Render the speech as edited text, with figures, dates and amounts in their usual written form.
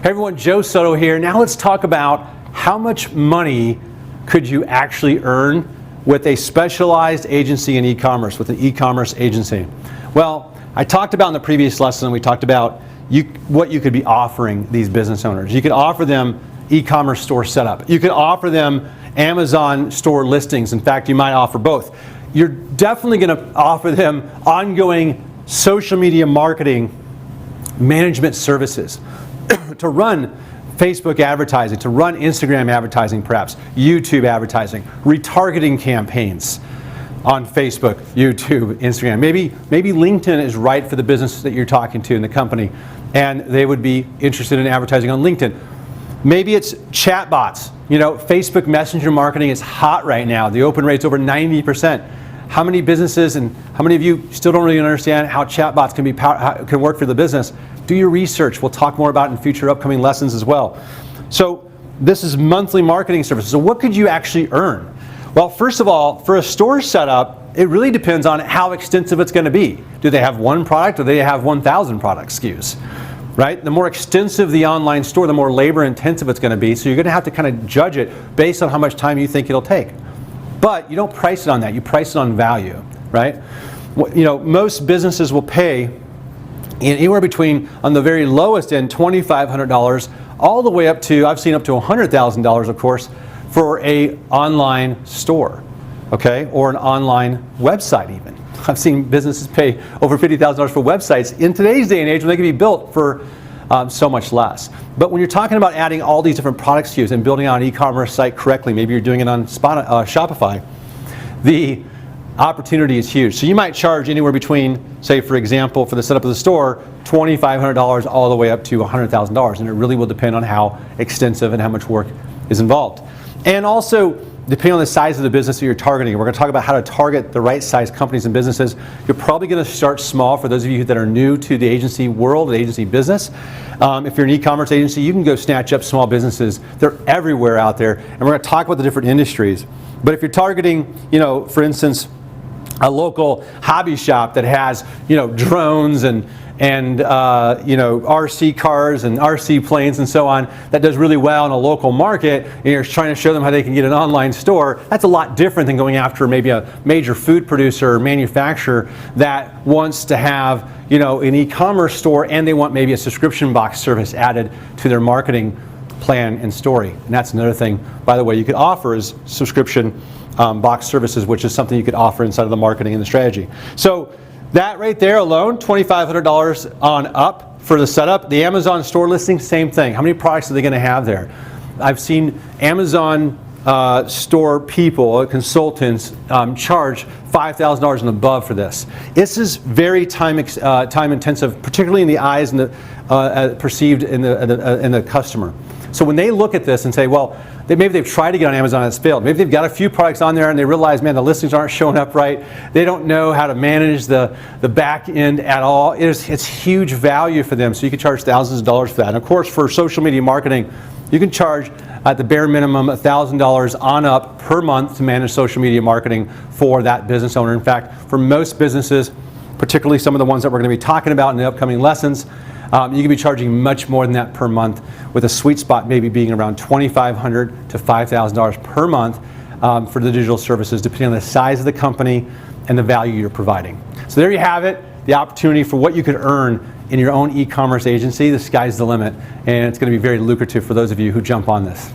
Hey everyone, Joe Soto here. Now let's talk about how much money could you actually earn with a specialized agency in e-commerce, with an e-commerce agency. Well, I talked about in the previous lesson, we talked about what you could be offering these business owners. You could offer them e-commerce store setup. You could offer them Amazon store listings. In fact, you might offer both. You're definitely going to offer them ongoing social media marketing management services to run Facebook advertising, to run Instagram advertising perhaps, YouTube advertising, retargeting campaigns on Facebook, YouTube, Instagram. Maybe LinkedIn is right for the business that you're talking to in the company and they would be interested in advertising on LinkedIn. Maybe it's chatbots. You know, Facebook Messenger marketing is hot right now. The open rate's over 90%. How many businesses and how many of you still don't really understand how chatbots can work for the business? Do your research. We'll talk more about it in future upcoming lessons as well. So this is monthly marketing services. So what could you actually earn? Well, first of all, for a store setup, it really depends on how extensive it's going to be. Do they have one product or do they have 1,000 product SKUs? Right? The more extensive the online store, the more labor intensive it's going to be. So you're going to have to kind of judge it based on how much time you think it'll take. But you don't price it on that. You price it on value, right? You know, most businesses will pay anywhere between, on the very lowest end, $2,500 all the way up to, I've seen up to $100,000, of course, for a online store, okay, or an online website even. I've seen businesses pay over $50,000 for websites in today's day and age when they can be built for so much less. But when you're talking about adding all these different product SKUs and building out an e-commerce site correctly, maybe you're doing it on Shopify, the opportunity is huge. So you might charge anywhere between, say for example, for the setup of the store, $2,500 all the way up to $100,000, and it really will depend on how extensive and how much work is involved. And also, depending on the size of the business that you're targeting, we're going to talk about how to target the right size companies and businesses. You're probably going to start small for those of you that are new to the agency world, the agency business. If you're an e-commerce agency, you can go snatch up small businesses. They're everywhere out there, and we're going to talk about the different industries. But if you're targeting, you know, for instance, a local hobby shop that has, you know, drones and you know, RC cars and RC planes and so on, that does really well in a local market, and you're trying to show them how they can get an online store, that's a lot different than going after maybe a major food producer or manufacturer that wants to have, you know, an e-commerce store and they want maybe a subscription box service added to their marketing plan and story. And that's another thing, by the way, you could offer is subscription box services, which is something you could offer inside of the marketing and the strategy. So that right there alone, $2,500 on up for the setup. The Amazon store listing, same thing. How many products are they going to have there? I've seen Amazon store people, consultants, charge $5,000 and above for this. This is very time intensive, particularly in the eyes and the perceived in the customer. So when they look at this and say, well, maybe they've tried to get on Amazon and it's failed. Maybe they've got a few products on there and they realize, man, the listings aren't showing up right. They don't know how to manage the back end at all. It's huge value for them. So you can charge thousands of dollars for that. And of course, for social media marketing, you can charge at the bare minimum $1,000 on up per month to manage social media marketing for that business owner. In fact, for most businesses, particularly some of the ones that we're going to be talking about in the upcoming lessons, you can be charging much more than that per month, with a sweet spot maybe being around $2,500 to $5,000 per month for the digital services, depending on the size of the company and the value you're providing. So there you have it, the opportunity for what you could earn in your own e-commerce agency. The sky's the limit, and it's going to be very lucrative for those of you who jump on this.